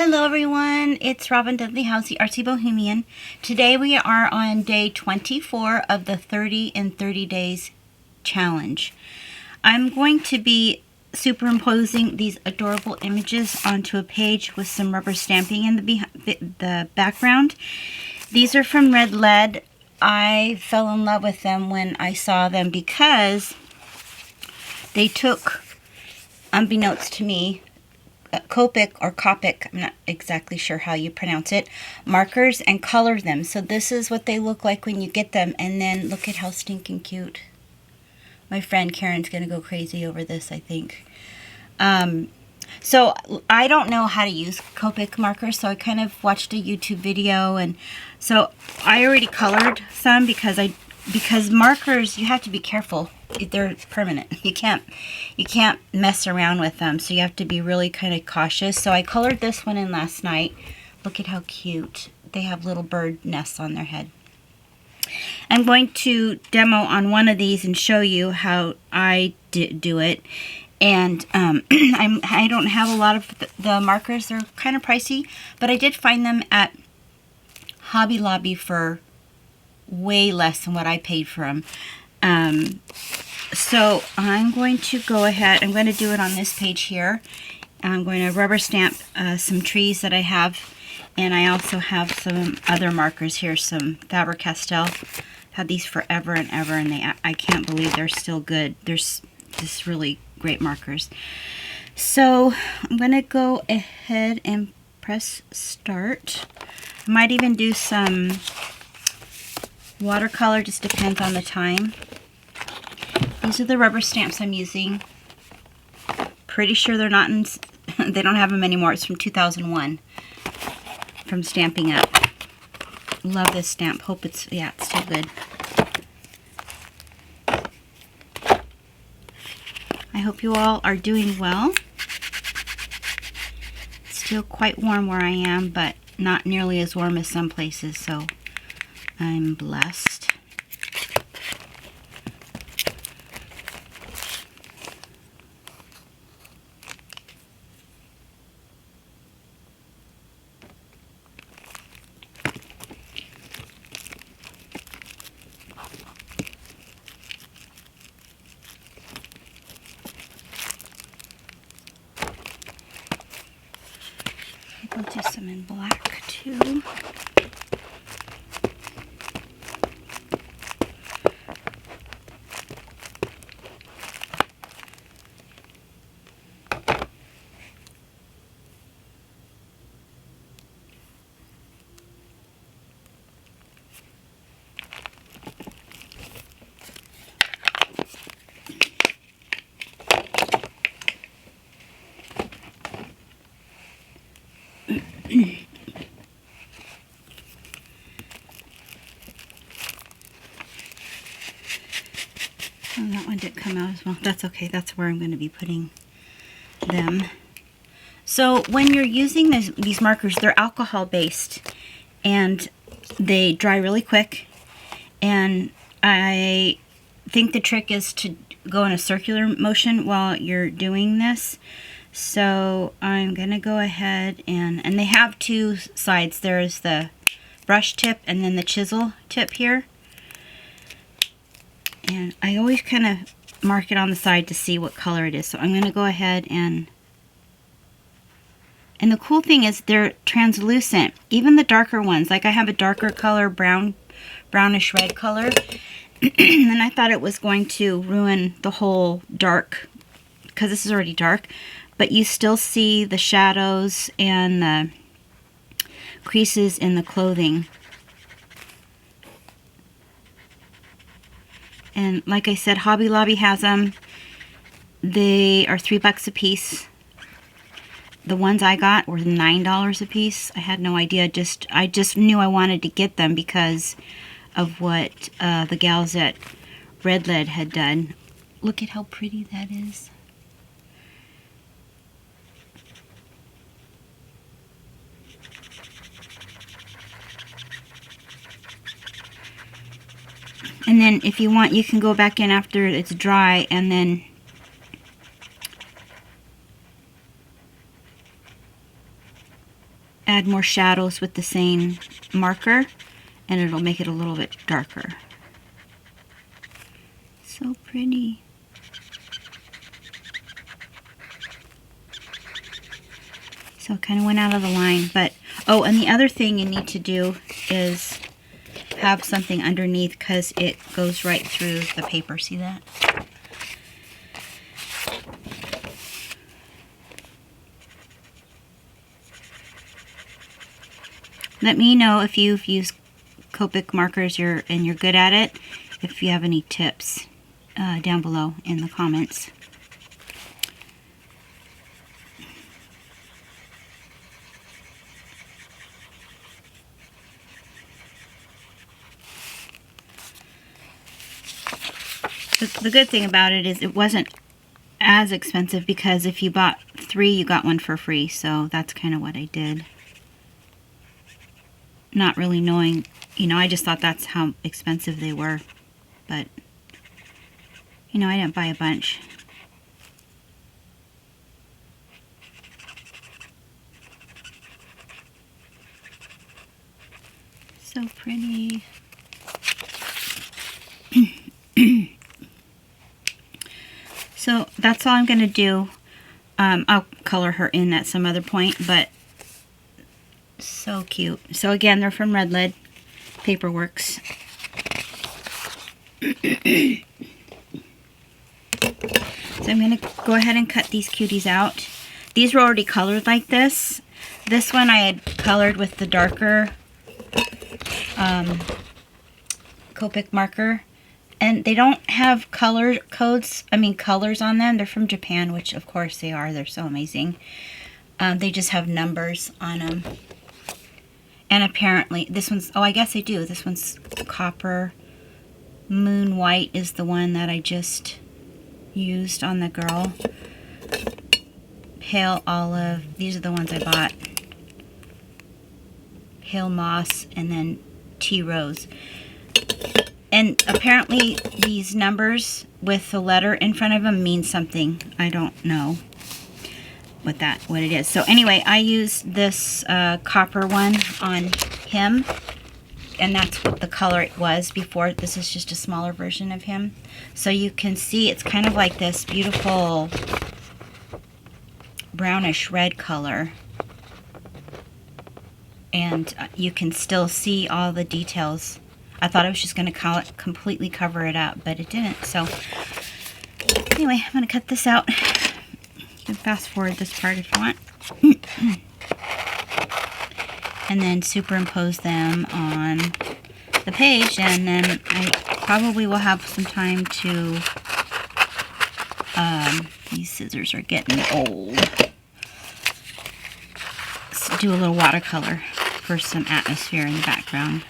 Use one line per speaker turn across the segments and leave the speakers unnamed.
Hello everyone, it's Robin Dudley House, the Artsy Bohemian. Today we are on day 24 of the 30 in 30 days challenge. I'm going to be superimposing these adorable images onto a page with some rubber stamping in the background. These are from Red Lead. I fell in love with them when I saw them because they took, unbeknownst to me, Copic or Copic, I'm not exactly sure how you pronounce it, markers and color them. So this is what they look like when you get them, and then look at how stinking cute. My friend Karen's going to go crazy over this, I think. So I don't know how to use Copic markers, so I kind of watched a YouTube video, and so I already colored some because markers, you have to be careful. They're permanent. You can't mess around with them, so you have to be really kind of cautious. So I colored this one in last night. Look at how cute. They have little bird nests on their head. I'm going to demo on one of these and show you how I do it. And I don't have a lot of the markers. They're kind of pricey, but I did find them at Hobby Lobby for way less than what I paid for them. So I'm going to go ahead, I'm going to do it on this page here. I'm going to rubber stamp some trees that I have, and I also have some other markers here, some Faber-Castell. I've had these forever and ever, and I can't believe they're still good. They're just really great markers. So I'm going to go ahead and press start. I might even do some watercolor, just depends on the time. These are the rubber stamps I'm using. Pretty sure they're not in, they don't have them anymore. It's from 2001, from Stampin' Up. Love this stamp. Hope it's still good. I hope you all are doing well. It's still quite warm where I am, but not nearly as warm as some places, so I'm blessed. I'll do some in black too. Oh, that one didn't come out as well. That's okay. That's where I'm going to be putting them. So when you're using these markers, they're alcohol based and they dry really quick. And I think the trick is to go in a circular motion while you're doing this. So I'm going to go ahead and they have two sides. There's the brush tip and then the chisel tip here. And I always kind of mark it on the side to see what color it is. So I'm going to go ahead and the cool thing is they're translucent. Even the darker ones, like I have a darker color, brownish red color. And I thought it was going to ruin the whole dark, because this is already dark. But you still see the shadows and the creases in the clothing. And like I said, Hobby Lobby has them. They are $3 a piece. The ones I got were $9 a piece. I had no idea. I just knew I wanted to get them because of what the gals at Red Lead had done. Look at how pretty that is. And then if you want, you can go back in after it's dry and then add more shadows with the same marker, and it'll make it a little bit darker. So pretty. So it kind of went out of the line, but oh, and the other thing you need to do is have something underneath because it goes right through the paper. See that? Let me know if you've used Copic markers and you're good at it. If you have any tips down below in the comments. The good thing about it is it wasn't as expensive because if you bought 3, you got 1 for free. So that's kind of what I did. Not really knowing, you know, I just thought that's how expensive they were. But, you know, I didn't buy a bunch. So pretty. So that's all I'm going to do. I'll color her in at some other point, but so cute. So again, they're from Red Lid Paperworks. So I'm going to go ahead and cut these cuties out. These were already colored like this. This one I had colored with the darker Copic marker. And they don't have color codes, colors on them. They're from Japan, which of course they are. They're so amazing. They just have numbers on them. And apparently, this one's, oh, I guess they do. This one's Copper. Moon White is the one that I just used on the girl. Pale Olive. These are the ones I bought. Pale Moss and then Tea Rose. And apparently these numbers with the letter in front of them mean something. I don't know what it is. So anyway, I used this copper one on him. And that's what the color it was before. This is just a smaller version of him. So you can see it's kind of like this beautiful brownish red color. And you can still see all the details. I thought I was just going to completely cover it up, but it didn't. So anyway, I'm going to cut this out. You can fast forward this part if you want. And then superimpose them on the page. And then I probably will have some time to... these scissors are getting old. Let's do a little watercolor for some atmosphere in the background.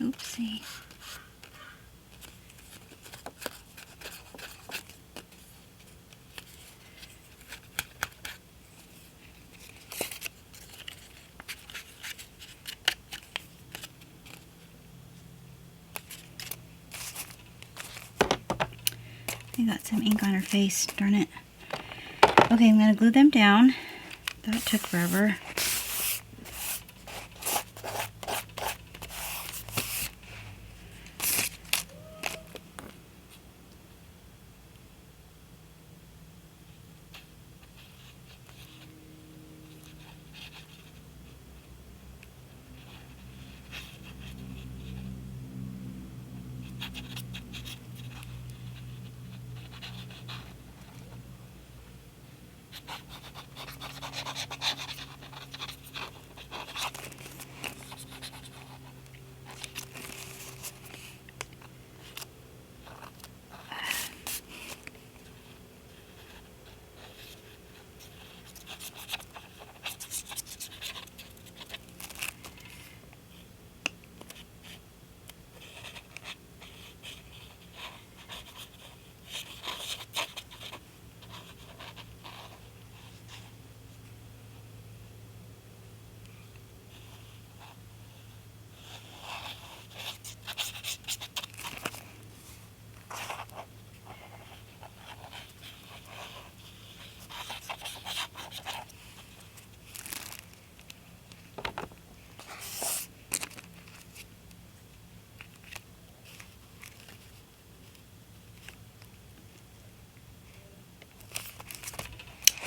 Oopsie. She got some ink on her face, darn it. Okay, I'm going to glue them down. That took forever.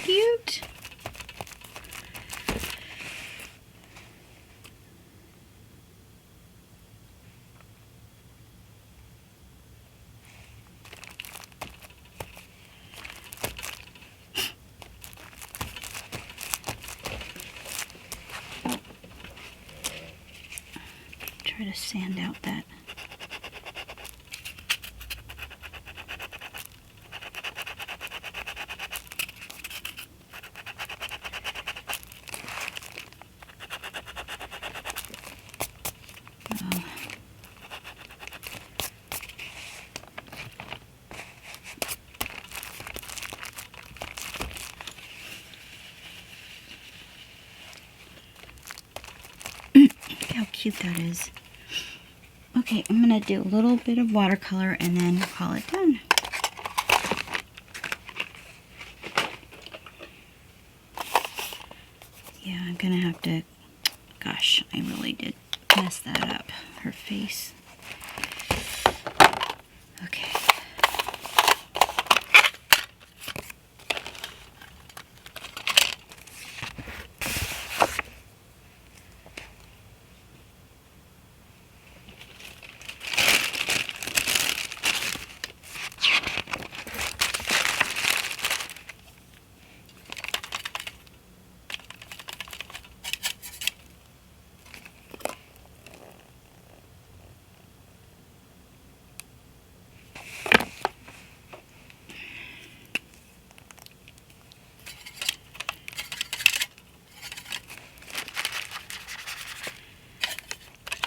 Cute. Try to sand out that. How cute that is. Okay, I'm going to do a little bit of watercolor and then call it done. Yeah, I'm going to have to, gosh, I really did mess that up, her face. Okay.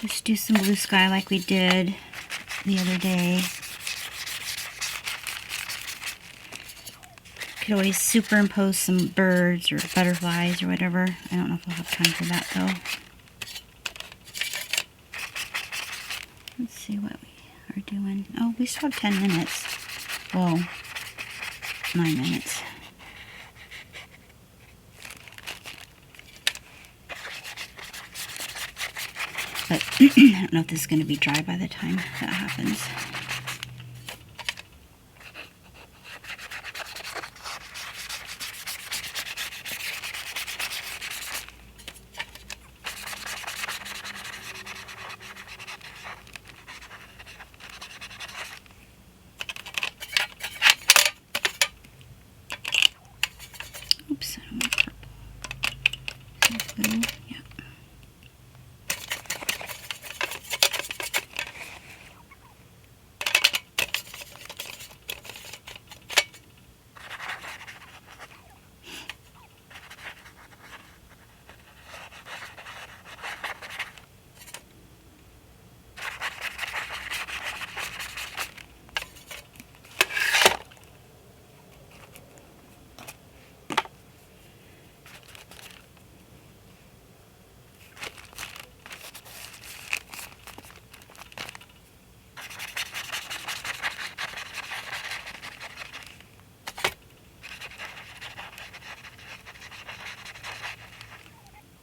Let's do some blue sky like we did the other day. Could always superimpose some birds or butterflies or whatever. I don't know if I'll have time for that though. Let's see what we are doing. Oh, we still have 10 minutes. Well, 9 minutes. But I don't know if this is going to be dry by the time that happens. Oops, I don't want purple. Blue, yeah.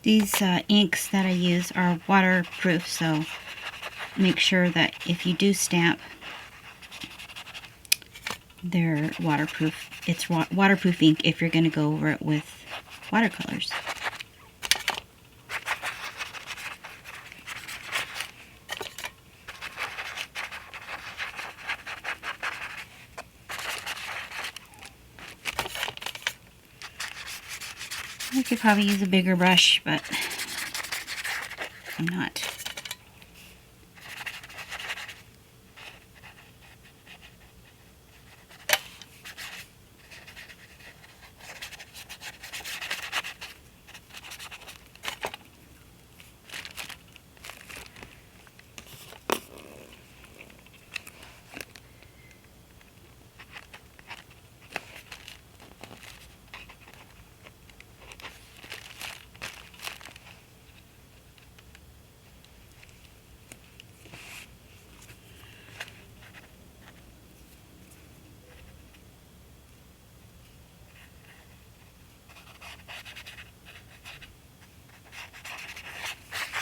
These inks that I use are waterproof, so make sure that if you do stamp, they're waterproof. It's waterproof ink if you're going to go over it with watercolors. I could probably use a bigger brush, but I'm not.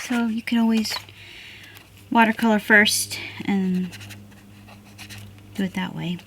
So you can always watercolor first and do it that way.